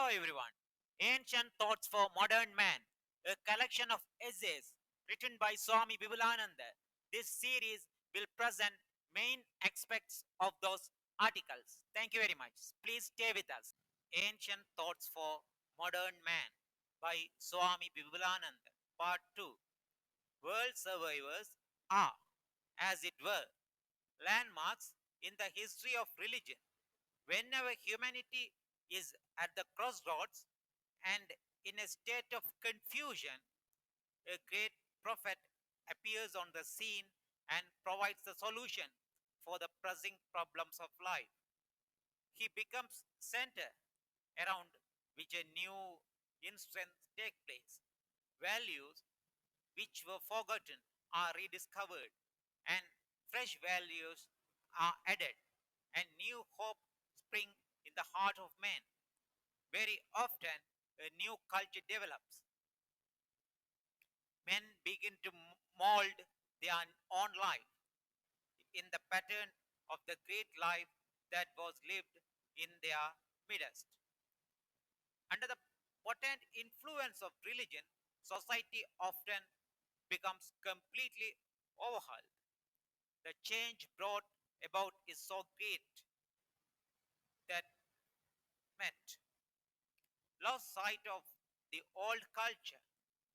Hello everyone. Ancient Thoughts for Modern Man, a collection of essays written by Swami Vipulananda. This series will present main aspects of those articles. Thank you very much. Please stay with us. Ancient Thoughts for Modern Man by Swami Vipulananda Part 2. World survivors are, as it were, landmarks in the history of religion. Whenever humanity is at the crossroads and in a state of confusion, a great prophet appears on the scene and provides the solution for the pressing problems of life. He becomes center around which a new instance take place. Values which were forgotten are rediscovered, and fresh values are added, and new hope spring in the heart of man. Very often, a new culture develops. Men begin to mold their own life in the pattern of the great life that was lived in their midst. Under the potent influence of religion, society often becomes completely overhauled. The change brought about is so great that meant lost sight of the old culture,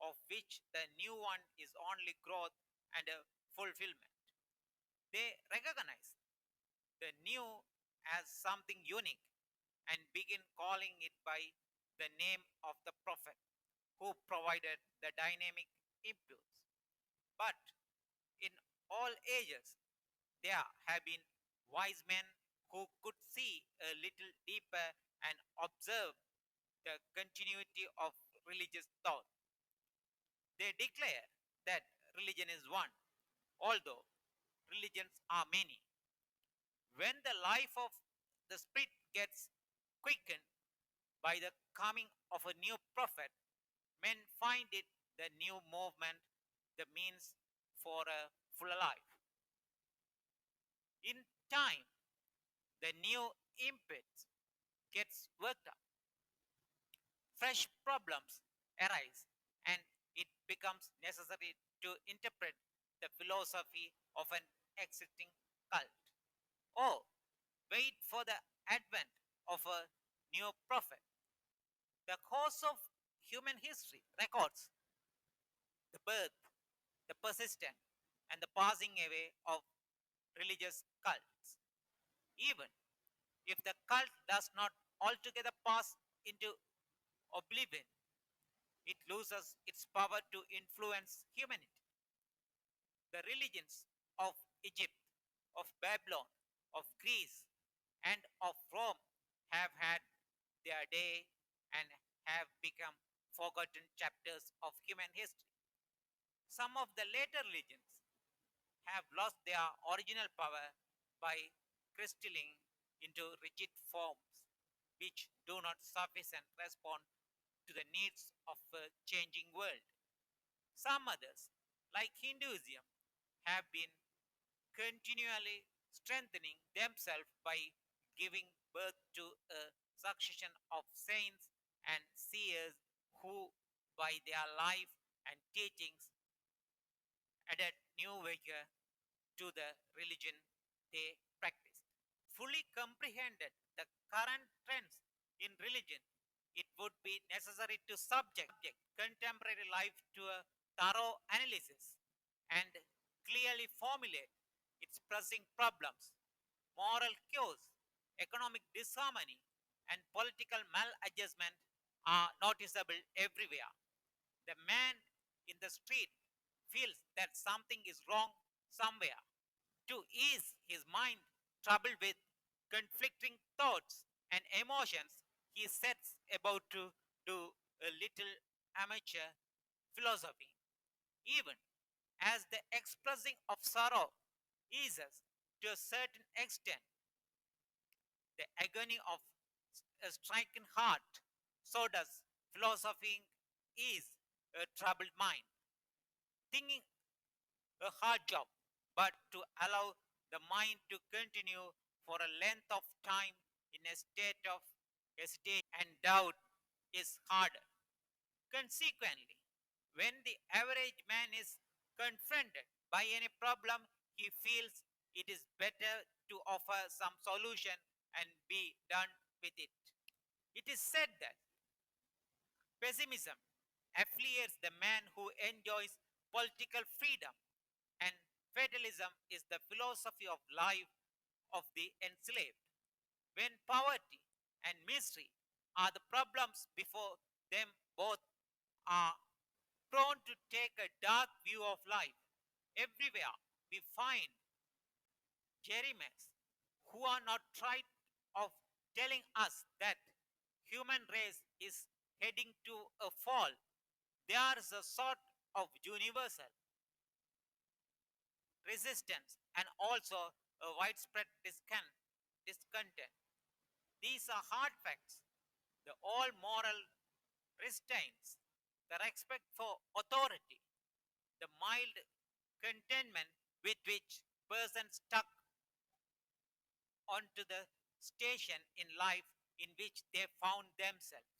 of which the new one is only growth and a fulfillment. They recognize the new as something unique and begin calling it by the name of the prophet who provided the dynamic impulse. But in all ages, there have been wise men who could see a little deeper and observe the continuity of religious thought. They declare that religion is one, although religions are many. When the life of the spirit gets quickened by the coming of a new prophet, men find it the new movement, the means for a fuller life. In time, the new impetus gets worked up. Fresh problems arise, and it becomes necessary to interpret the philosophy of an existing cult. Or wait for the advent of a new prophet. The course of human history records the birth, the persistent, and the passing away of religious cults. Even if the cult does not altogether pass into oblivion, it loses its power to influence humanity. The religions of Egypt, of Babylon, of Greece, and of Rome have had their day and have become forgotten chapters of human history. Some of the later religions have lost their original power by crystalling into rigid forms which do not suffice and respond to the needs of a changing world. Some others, like Hinduism, have been continually strengthening themselves by giving birth to a succession of saints and seers who, by their life and teachings, added new vigor to the religion they practiced. Fully comprehended the current trends in religion, it would be necessary to subject contemporary life to a thorough analysis and clearly formulate its pressing problems. Moral chaos, economic disharmony, and political maladjustment are noticeable everywhere. The man in the street feels that something is wrong somewhere. To ease his mind troubled with conflicting thoughts and emotions, he sets about to do a little amateur philosophy. Even as the expressing of sorrow eases to a certain extent the agony of a stricken heart, so does philosophy ease a troubled mind. Thinking a hard job, but to allow the mind to continue for a length of time in a state of hesitation and doubt is harder. Consequently, when the average man is confronted by any problem, he feels it is better to offer some solution and be done with it. It is said that pessimism affiliates the man who enjoys political freedom, and fatalism is the philosophy of life of the enslaved. When poverty and misery are the problems before them, both are prone to take a dark view of life. Everywhere we find Jeremiahs who are not tired of telling us that human race is heading to a fall. There is a sort of universal resistance and also a widespread discontent. These are hard facts. The all moral restraints, the respect for authority, the mild contentment with which persons stuck onto the station in life in which they found themselves.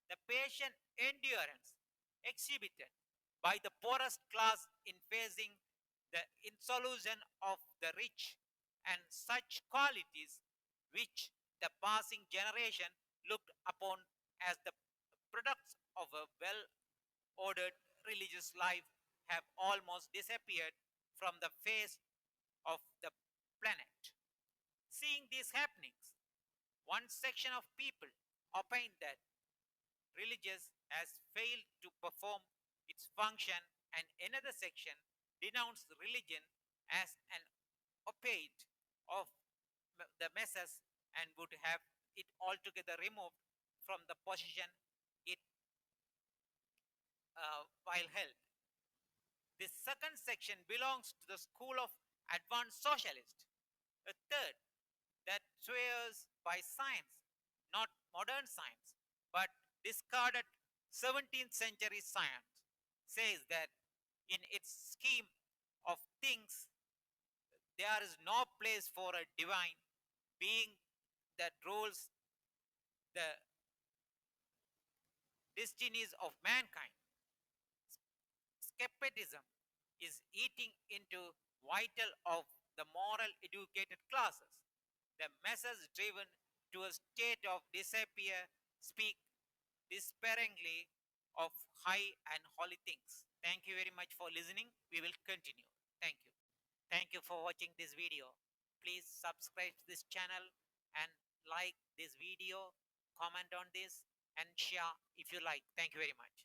The patient endurance exhibited by the poorest class in facing the insolution of the rich, and such qualities which the passing generation looked upon as the products of a well ordered religious life have almost disappeared from the face of the planet. Seeing these happenings, one section of people opine that religious has failed to perform its function, and another section denounced religion as an opiate of the masses and would have it altogether removed from the position it while held. This second section belongs to the school of advanced socialist. A third that swears by science, not modern science, but discarded 17th century science, says that in its scheme of things, there is no place for a divine being that rules the destinies of mankind. Skepticism is eating into vital of the moral educated classes. The masses driven to a state of disappear speak despairingly of high and holy things. Thank you very much for listening. We will continue. Thank you. Thank you for watching this video. Please subscribe to this channel and like this video, comment on this and share if you like. Thank you very much.